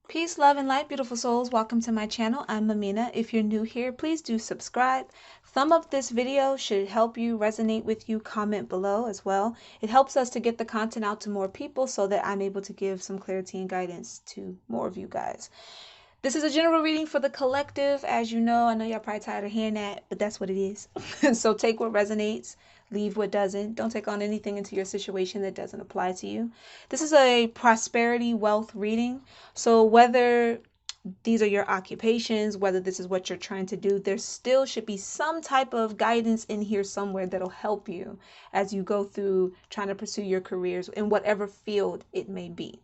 Peace, love, and light, beautiful souls. Welcome to my channel. I'm Mumeanha. If you're new here, please do subscribe. Thumb up this video should help you, resonate with you. Comment below as well. It helps us to get the content out to more people so that I'm able to give some clarity and guidance to more of you guys. This is a general reading for the collective. As you know, I know y'all probably tired of hearing that, but that's what it is. So take what resonates, leave what doesn't. Don't take on anything into your situation that doesn't apply to you. This is a prosperity wealth reading. So whether these are your occupations, whether this is what you're trying to do, there still should be some type of guidance in here somewhere that'll help you as you go through trying to pursue your careers in whatever field it may be.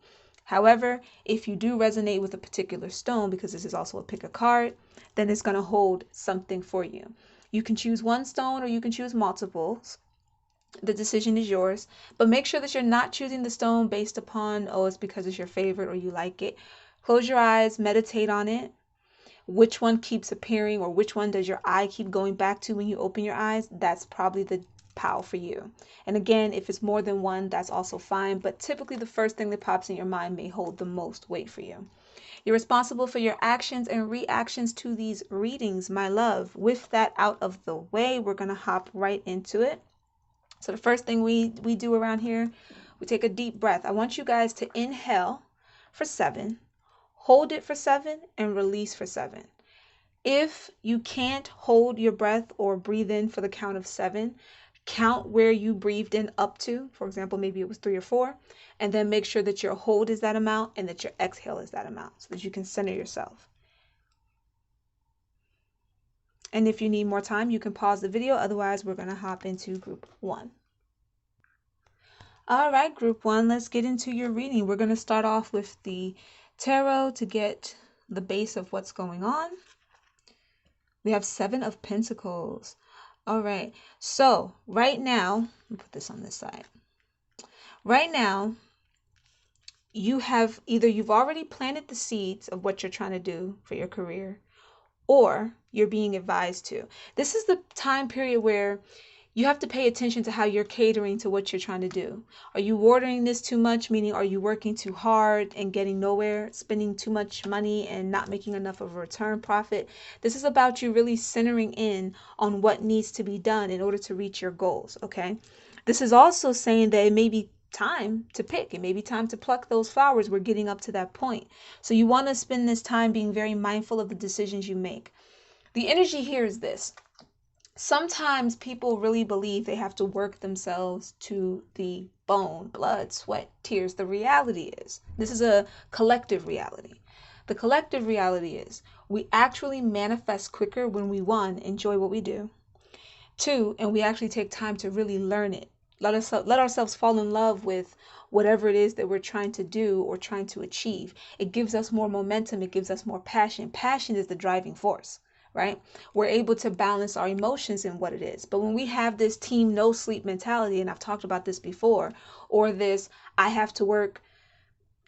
However, if you do resonate with a particular stone, because this is also a pick a card, then it's going to hold something for you. You can choose one stone or you can choose multiples. The decision is yours, but make sure that you're not choosing the stone based upon, oh, it's because it's your favorite or you like it. Close your eyes, meditate on it. Which one keeps appearing or which one does your eye keep going back to when you open your eyes? That's probably the pile for you. And again, if it's more than one, that's also fine, but typically the first thing that pops in your mind may hold the most weight for you. You're responsible for your actions and reactions to these readings, my love. With that out of the way, we're going to hop right into it. So the first thing we do around here, we take a deep breath. I want you guys to inhale for 7, hold it for 7, and release for 7. If you can't hold your breath or breathe in for the count of 7, count where you breathed in up to. For example, maybe it was 3 or 4, and then make sure that your hold is that amount and that your exhale is that amount so that you can center yourself. And if you need more time, you can pause the video. Otherwise, we're going to hop into group 1. All right, group 1, let's get into your reading. We're going to start off with the tarot to get the base of what's going on. We have 7 of Pentacles. All right, so right now, let me put this on this side. Right now, you've already planted the seeds of what you're trying to do for your career, or you're being advised to. This is the time period where you have to pay attention to how you're catering to what you're trying to do. Are you watering this too much? Meaning, are you working too hard and getting nowhere, spending too much money and not making enough of a return profit? This is about you really centering in on what needs to be done in order to reach your goals, okay? This is also saying that it may be time to pick. It may be time to pluck those flowers. We're getting up to that point. So you want to spend this time being very mindful of the decisions you make. The energy here is this. Sometimes people really believe they have to work themselves to the bone, blood, sweat, tears. The reality is, this is a collective reality. The collective reality is we actually manifest quicker when we, 1, enjoy what we do, 2, and we actually take time to really learn it. Let ourselves fall in love with whatever it is that we're trying to do or trying to achieve. It gives us more momentum. It gives us more passion. Passion is the driving force. Right? We're able to balance our emotions in what it is. But when we have this team no sleep mentality, and I've talked about this before, or this I have to work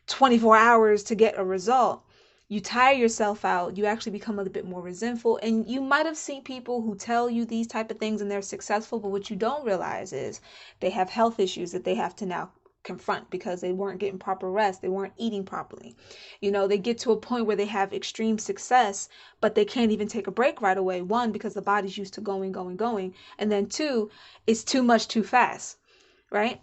24 hours to get a result, you tire yourself out. You actually become a little bit more resentful. And you might have seen people who tell you these type of things and they're successful, but what you don't realize is they have health issues that they have to now confront because they weren't getting proper rest. They weren't eating properly. You know, they get to a point where they have extreme success, but they can't even take a break right away. 1, because the body's used to going. And then 2, it's too much too fast, right?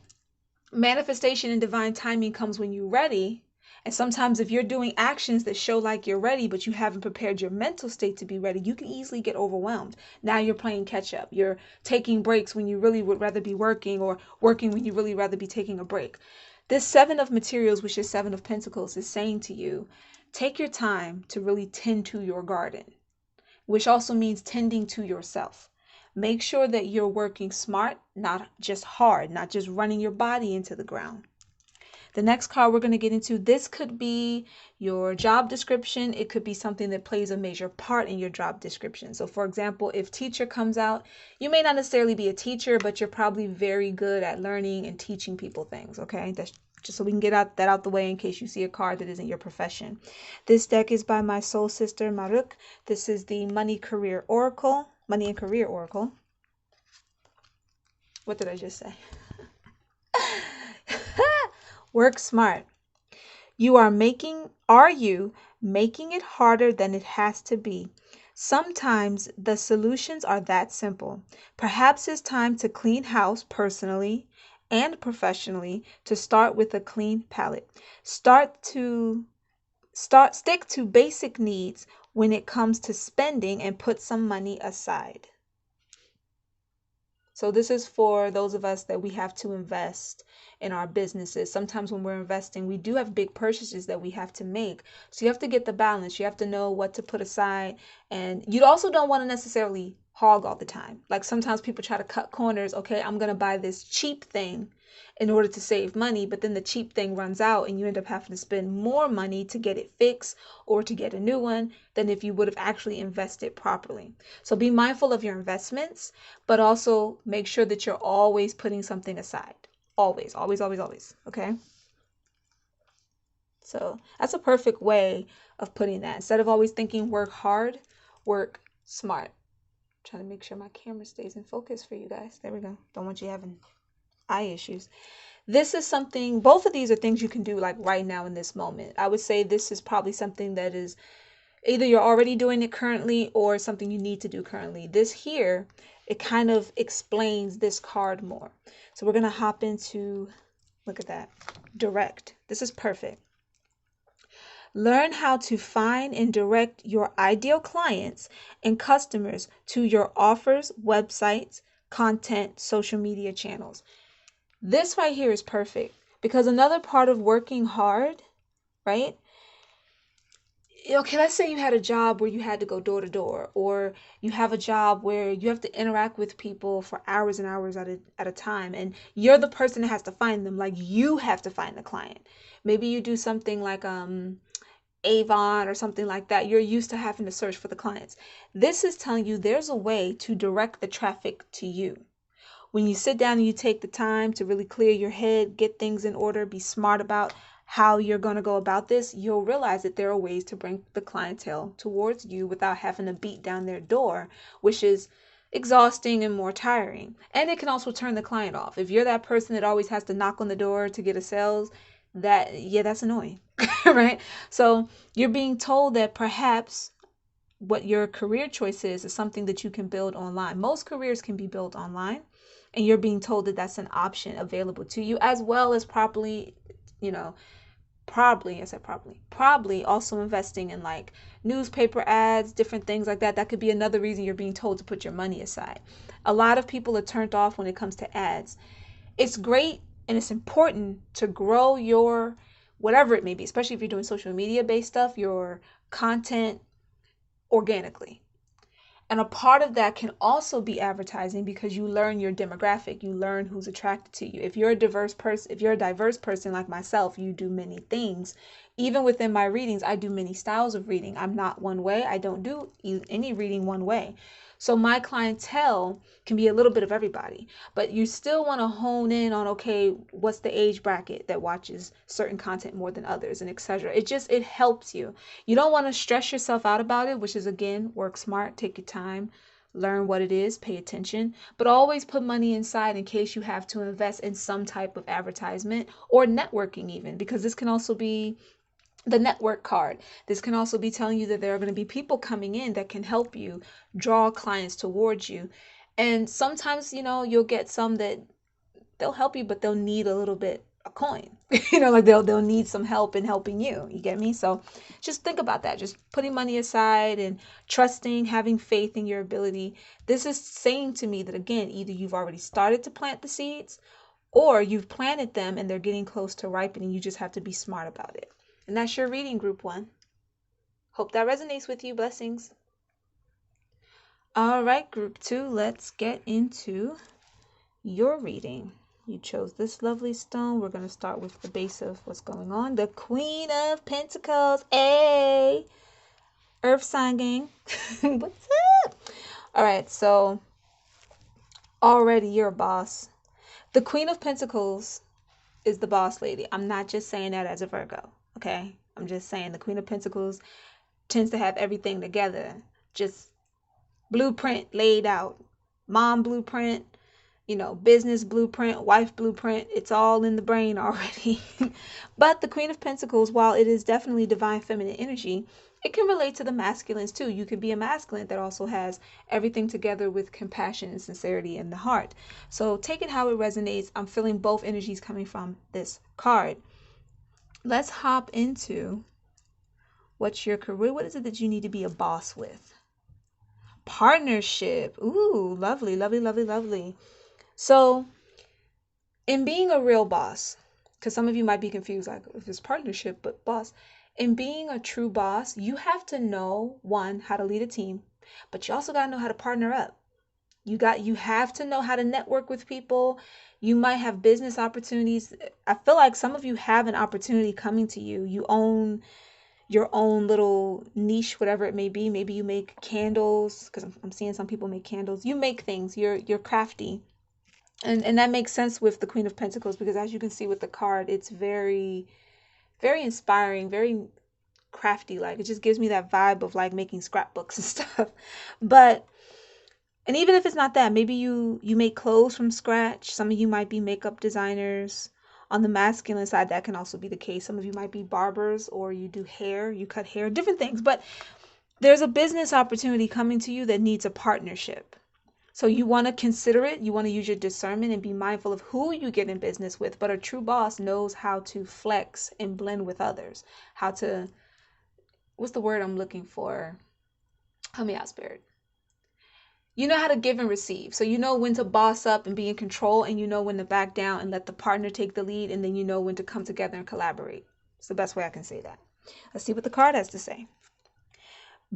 Manifestation and divine timing comes when you're ready. And sometimes if you're doing actions that show like you're ready, but you haven't prepared your mental state to be ready, you can easily get overwhelmed. Now you're playing catch up. You're taking breaks when you really would rather be working, or working when you really rather be taking a break. This 7 of materials, which is 7 of Pentacles, is saying to you, take your time to really tend to your garden, which also means tending to yourself. Make sure that you're working smart, not just hard, not just running your body into the ground. The next card we're going to get into, this could be your job description. It could be something that plays a major part in your job description. So for example, if teacher comes out, you may not necessarily be a teacher, but you're probably very good at learning and teaching people things, okay? That's just so we can get that out the way in case you see a card that isn't your profession. This deck is by my soul sister, Maruk. This is the Money and Career Oracle. What did I just say? Work smart. Are you making it harder than it has to be? Sometimes the solutions are that simple. Perhaps it's time to clean house personally and professionally, to start with a clean palette. Stick to basic needs when it comes to spending and put some money aside. So this is for those of us that we have to invest in our businesses. Sometimes when we're investing, we do have big purchases that we have to make. So you have to get the balance. You have to know what to put aside. And you also don't want to necessarily hog all the time. Like sometimes people try to cut corners. Okay, I'm going to buy this cheap thing in order to save money, but then the cheap thing runs out and you end up having to spend more money to get it fixed or to get a new one than if you would have actually invested properly. So be mindful of your investments, but also make sure that you're always putting something aside. Always, always, always, always. Okay. So that's a perfect way of putting that. Instead of always thinking work hard, work smart. Trying to make sure my camera stays in focus for you guys. There we go. Don't want you having eye issues. This is something, both of these are things you can do like right now in this moment. I would say this is probably something that is either you're already doing it currently or something you need to do currently. This here, it kind of explains this card more. So we're going to hop into, look at that, direct. This is perfect. Learn how to find and direct your ideal clients and customers to your offers, websites, content, social media channels. This right here is perfect because another part of working hard, right? Okay, let's say you had a job where you had to go door to door, or you have a job where you have to interact with people for hours and hours at a time, and you're the person that has to find them. Like you have to find the client. Maybe you do something like Avon or something like that. You're used to having to search for the clients. This is telling you there's a way to direct the traffic to you. When you sit down and you take the time to really clear your head, get things in order, be smart about how you're going to go about this, you'll realize that there are ways to bring the clientele towards you without having to beat down their door, which is exhausting and more tiring. And it can also turn the client off. If you're that person that always has to knock on the door to get a sales, that's annoying, right? So you're being told that perhaps what your career choice is something that you can build online. Most careers can be built online, and you're being told that that's an option available to you, as well as probably, probably also investing in like newspaper ads, different things like that. That could be another reason you're being told to put your money aside. A lot of people are turned off when it comes to ads. It's great and it's important to grow your whatever it may be, especially if you're doing social media based stuff, your content organically. And a part of that can also be advertising because you learn your demographic, you learn who's attracted to you. If you're a diverse person like myself, you do many things. Even within my readings, I do many styles of reading. I'm not one way. I don't do any reading one way. So my clientele can be a little bit of everybody, but you still want to hone in on, okay, what's the age bracket that watches certain content more than others, and etc. It helps you. You don't want to stress yourself out about it, which is again, work smart, take your time, learn what it is, pay attention, but always put money inside in case you have to invest in some type of advertisement or networking even, because this can also be the network card. This can also be telling you that there are going to be people coming in that can help you draw clients towards you. And sometimes, you'll get some that they'll help you, but they'll need a little bit a coin. Like they'll need some help in helping you. You get me? So just think about that. Just putting money aside and trusting, having faith in your ability. This is saying to me that again, either you've already started to plant the seeds or you've planted them and they're getting close to ripening. You just have to be smart about it. And that's your reading, group 1. Hope that resonates with you. Blessings. All right, group 2, let's get into your reading. You chose this lovely stone. We're going to start with the base of what's going on. The Queen of Pentacles. Hey, Earth sign gang. What's up? All right, so already you're a boss. The Queen of Pentacles is the boss lady. I'm not just saying that as a Virgo, okay? I'm just saying the Queen of Pentacles tends to have everything together. Just blueprint laid out. Mom blueprint, business blueprint, wife blueprint. It's all in the brain already. But the Queen of Pentacles, while it is definitely divine feminine energy, it can relate to the masculines too. You could be a masculine that also has everything together with compassion and sincerity in the heart. So take it how it resonates. I'm feeling both energies coming from this card. Let's hop into what's your career. What is it that you need to be a boss with? Partnership. Ooh, lovely, lovely, lovely, lovely. So in being a real boss, because some of you might be confused, like if it's partnership, but boss, in being a true boss, you have to know, one, how to lead a team, but you also got to know how to partner up. You have to know how to network with people. You might have business opportunities. I feel like some of you have an opportunity coming to you. You own your own little niche, whatever it may be. Maybe you make candles, because I'm seeing some people make candles. You make things. You're crafty. And that makes sense with the Queen of Pentacles, because as you can see with the card, it's very, very inspiring, very crafty. Like, it just gives me that vibe of like making scrapbooks and stuff. But, and even if it's not that, maybe you make clothes from scratch. Some of you might be makeup designers. On the masculine side, that can also be the case. Some of you might be barbers, or you do hair, you cut hair, different things. But there's a business opportunity coming to you that needs a partnership. So you want to consider it. You want to use your discernment and be mindful of who you get in business with. But a true boss knows how to flex and blend with others. How to, what's the word I'm looking for? Help me out, Spirit. You know how to give and receive. So you know when to boss up and be in control, and you know when to back down and let the partner take the lead, and then you know when to come together and collaborate. It's the best way I can say that. Let's see what the card has to say.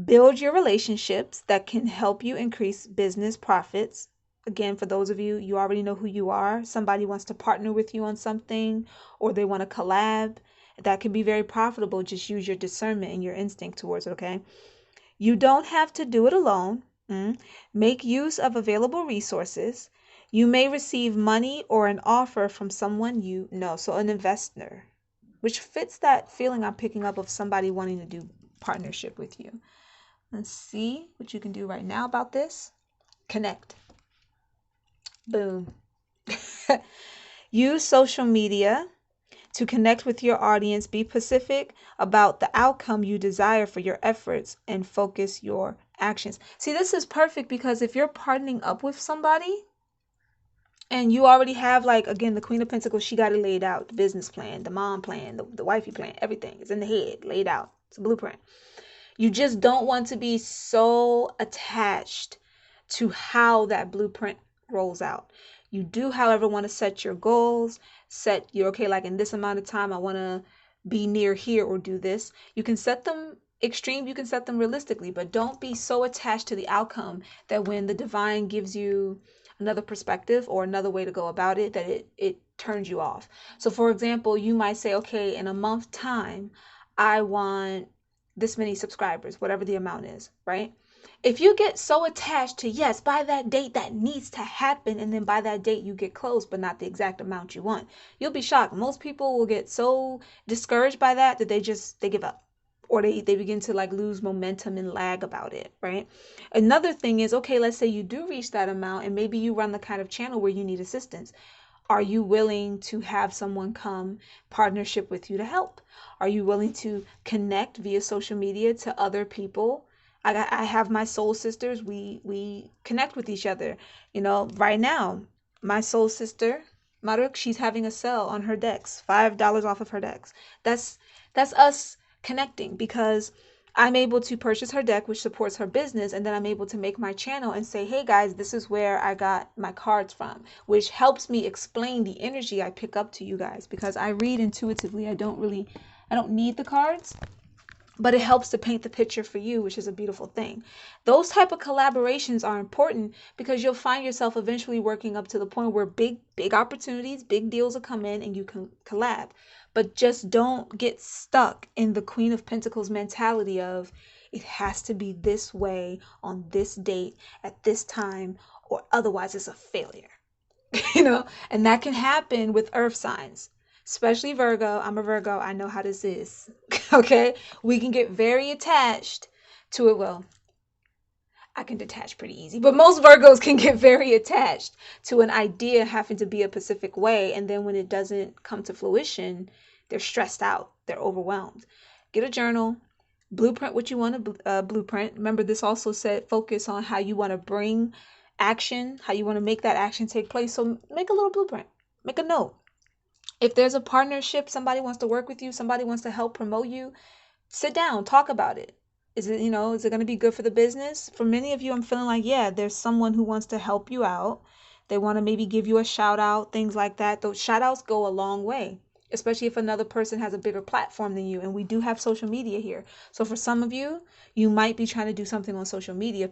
Build your relationships that can help you increase business profits. Again, for those of you, you already know who you are. Somebody wants to partner with you on something, or they want to collab. That can be very profitable. Just use your discernment and your instinct towards it, okay? You don't have to do it alone. Make use of available resources. You may receive money or an offer from someone you know. So an investor, which fits that feeling I'm picking up of somebody wanting to do partnership with you. Let's see what you can do right now about this. Connect. Boom. Use social media to connect with your audience. Be specific about the outcome you desire for your efforts and focus your actions. See, this is perfect because if you're partnering up with somebody and you already have, like, again, the Queen of Pentacles, she got it laid out. The business plan, the mom plan, the wifey plan, everything is in the head, laid out. It's a blueprint. You just don't want to be so attached to how that blueprint rolls out. You do, however, want to set your goals, set your, okay, like in this amount of time, I want to be near here or do this. You can set them extreme, you can set them realistically, but don't be so attached to the outcome that when the divine gives you another perspective or another way to go about it, that it turns you off. So for example, you might say, okay, in a month time, I want this many subscribers, whatever the amount is, right? If you get so attached to, yes, by that date that needs to happen, and then by that date you get close, but not the exact amount you want, you'll be shocked. Most people will get so discouraged by that they give up, or they begin to like lose momentum and lag about it, right? Another thing is, okay, let's say you do reach that amount and maybe you run the kind of channel where you need assistance. Are you willing to have someone come partnership with you to help? Are you willing to connect via social media to other people? I have my soul sisters. We connect with each other. Right now, my soul sister, Maruk, she's having a sale on her decks, $5 off of her decks. That's us connecting, because I'm able to purchase her deck, which supports her business, and then I'm able to make my channel and say, hey guys, this is where I got my cards from, which helps me explain the energy I pick up to you guys, because I read intuitively. I don't need the cards, but it helps to paint the picture for you, which is a beautiful thing. Those type of collaborations are important because you'll find yourself eventually working up to the point where big opportunities, big deals will come in and you can collab. But just don't get stuck in the Queen of Pentacles mentality of it has to be this way on this date at this time, or otherwise it's a failure. And that can happen with earth signs, especially Virgo. I'm a Virgo. I know how this is. Okay. We can get very attached to it. Well, I can detach pretty easy, but most Virgos can get very attached to an idea having to be a specific way. And then when it doesn't come to fruition, they're stressed out, they're overwhelmed. Get a journal, blueprint what you want to blueprint. Remember, this also said focus on how you want to bring action, how you want to make that action take place. So make a little blueprint, make a note. If there's a partnership, somebody wants to work with you, somebody wants to help promote you, sit down, talk about it. Is it, is it going to be good for the business? For many of you, I'm feeling like, yeah, there's someone who wants to help you out. They want to maybe give you a shout out, things like that. Those shout outs go a long way, especially if another person has a bigger platform than you. And we do have social media here. So for some of you, you might be trying to do something on social media,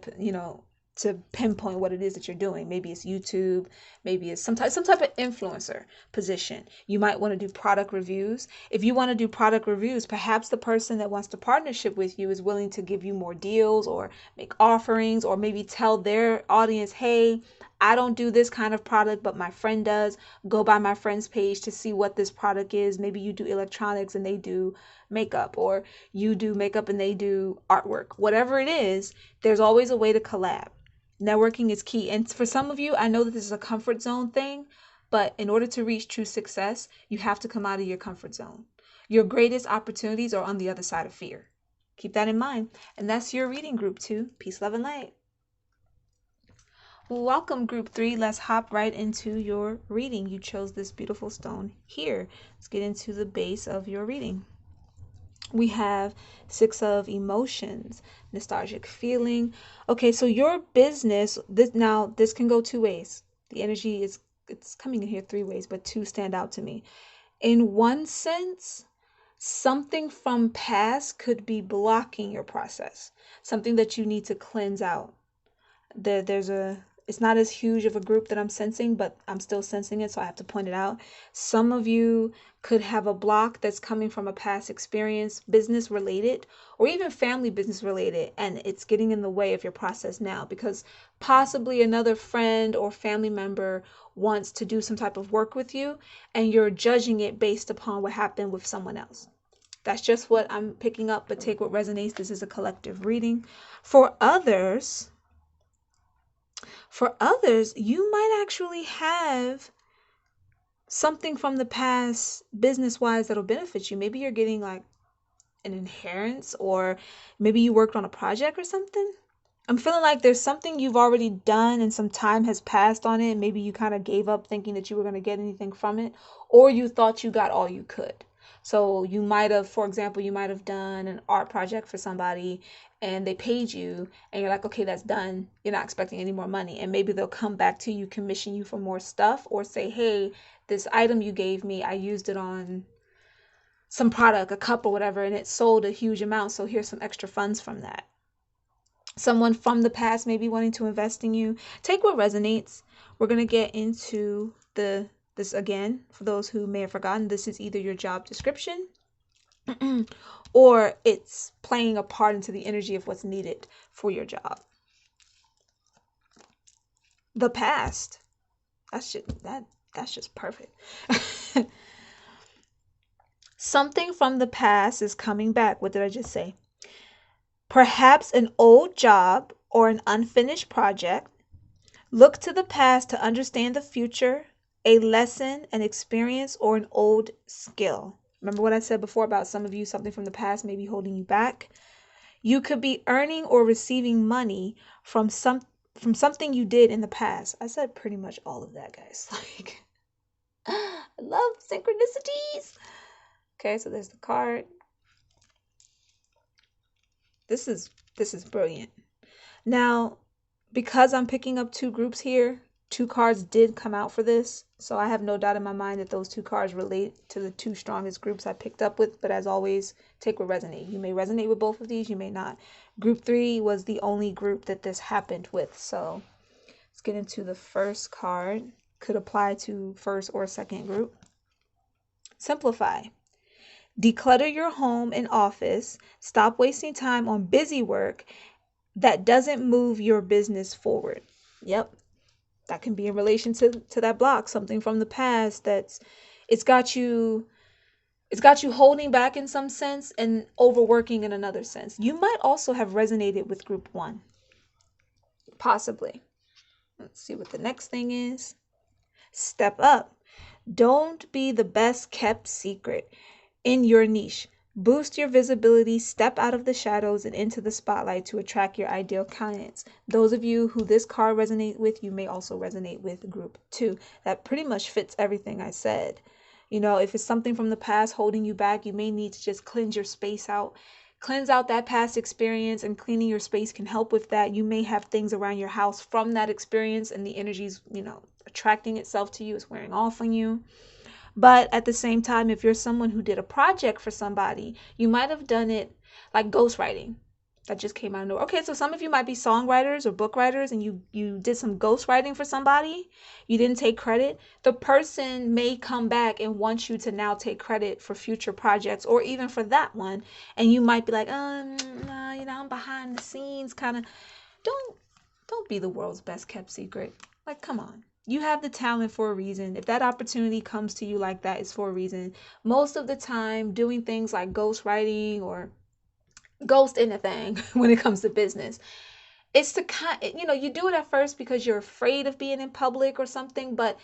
to pinpoint what it is that you're doing. Maybe it's YouTube, maybe it's some type of influencer position. You might want to do product reviews. If you want to do product reviews, perhaps the person that wants to partnership with you is willing to give you more deals or make offerings, or maybe tell their audience, hey, I don't do this kind of product, but my friend does. Go by my friend's page to see what this product is. Maybe you do electronics and they do makeup, or you do makeup and they do artwork. Whatever it is, there's always a way to collab. Networking is key. And for some of you, I know that this is a comfort zone thing, but in order to reach true success, you have to come out of your comfort zone. Your greatest opportunities are on the other side of fear. Keep that in mind. And that's your reading, group 2. Peace, love, and light. Welcome, group 3. Let's hop right into your reading. You chose this beautiful stone here. Let's get into the base of your reading. We have 6 of emotions, nostalgic feeling. Okay, so your business, this can go 2 ways. The energy it's coming in here 3 ways, but 2 stand out to me. In one sense, something from past could be blocking your process, something that you need to cleanse out. It's not as huge of a group that I'm sensing, but I'm still sensing it, so I have to point it out. Some of you could have a block that's coming from a past experience, business related, or even family business related, and it's getting in the way of your process now because possibly another friend or family member wants to do some type of work with you, and you're judging it based upon what happened with someone else. That's just what I'm picking up, but take what resonates. This is a collective reading. For others, you might actually have something from the past business-wise that'll benefit you. Maybe you're getting like an inheritance, or maybe you worked on a project or something. I'm feeling like there's something you've already done and some time has passed on it. Maybe you kind of gave up thinking that you were going to get anything from it, or you thought you got all you could. So you might have, for example, you might have done an art project for somebody and they paid you and you're like, okay, that's done. You're not expecting any more money. And maybe they'll come back to you, commission you for more stuff, or say, hey, this item you gave me, I used it on some product, a cup or whatever, and it sold a huge amount. So here's some extra funds from that. Someone from the past maybe wanting to invest in you. Take what resonates. We're going to get into this again. For those who may have forgotten, this is either your job description or it's playing a part into the energy of what's needed for your job. The past. That's just perfect. Something from the past is coming back. What did I just say? Perhaps an old job or an unfinished project. Look to the past to understand the future, a lesson, an experience, or an old skill. Remember what I said before about some of you, something from the past may be holding you back. You could be earning or receiving money from something you did in the past. I said pretty much all of that, guys. Like, I love synchronicities. Okay, so there's the card. This is brilliant. Now, because I'm picking up 2 groups here, 2 cards did come out for this. So I have no doubt in my mind that those 2 cards relate to the 2 strongest groups I picked up with. But as always, take what resonates. You may resonate with both of these, you may not. Group 3 was the only group that this happened with. So let's get into the first card. Could apply to first or second group. Simplify. Declutter your home and office. Stop wasting time on busy work that doesn't move your business forward. Yep. That can be in relation to that block, something from the past it's got you holding back in some sense and overworking in another sense. You might also have resonated with group 1. Possibly. Let's see what the next thing is. Step up. Don't be the best kept secret in your niche. Boost your visibility, step out of the shadows and into the spotlight to attract your ideal clients. Those of you who this card resonates with, you may also resonate with group 2. That pretty much fits everything I said. You know, if it's something from the past holding you back, you may need to just cleanse your space out. Cleanse out that past experience, and cleaning your space can help with that. You may have things around your house from that experience and the energy's, attracting itself to you, it's wearing off on you. But at the same time, if you're someone who did a project for somebody, you might have done it like ghostwriting. That just came out of nowhere. Okay, so some of you might be songwriters or book writers, and you did some ghostwriting for somebody. You didn't take credit. The person may come back and want you to now take credit for future projects or even for that one. And you might be like, nah, I'm behind the scenes kind of. Don't be the world's best kept secret. Like, come on. You have the talent for a reason. If that opportunity comes to you like that, it's for a reason. Most of the time, doing things like ghostwriting or ghost anything when it comes to business, it's to you do it at first because you're afraid of being in public or something, but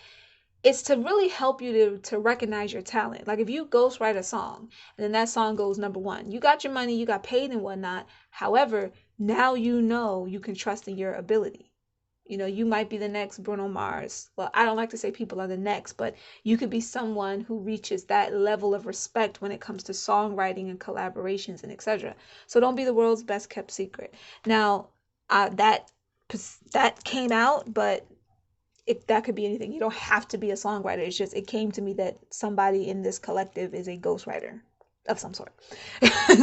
it's to really help you to recognize your talent. Like if you ghostwrite a song and then that song goes number one, you got your money, you got paid and whatnot. However, now you can trust in your ability. You might be the next Bruno Mars. Well, I don't like to say people are the next, but you could be someone who reaches that level of respect when it comes to songwriting and collaborations and etc. So don't be the world's best kept secret. Now, that came out, but that could be anything. You don't have to be a songwriter. It's just it came to me that somebody in this collective is a ghostwriter of some sort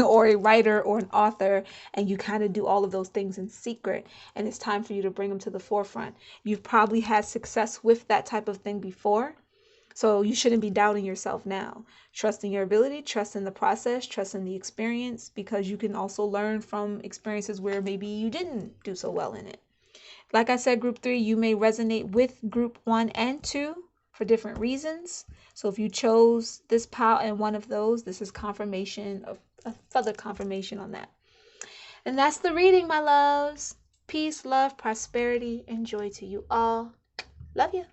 or a writer or an author, and you kind of do all of those things in secret, and it's time for you to bring them to the forefront. You've probably had success with that type of thing before, so you shouldn't be doubting yourself now. Trust in your ability, trust in the process, trust in the experience, because you can also learn from experiences where maybe you didn't do so well in it. Like I said, group 3, you may resonate with group 1 and 2 for different reasons. So if you chose this pile and one of those, this is confirmation of a further confirmation on that. And that's the reading, my loves. Peace, love, prosperity, and joy to you all. Love you.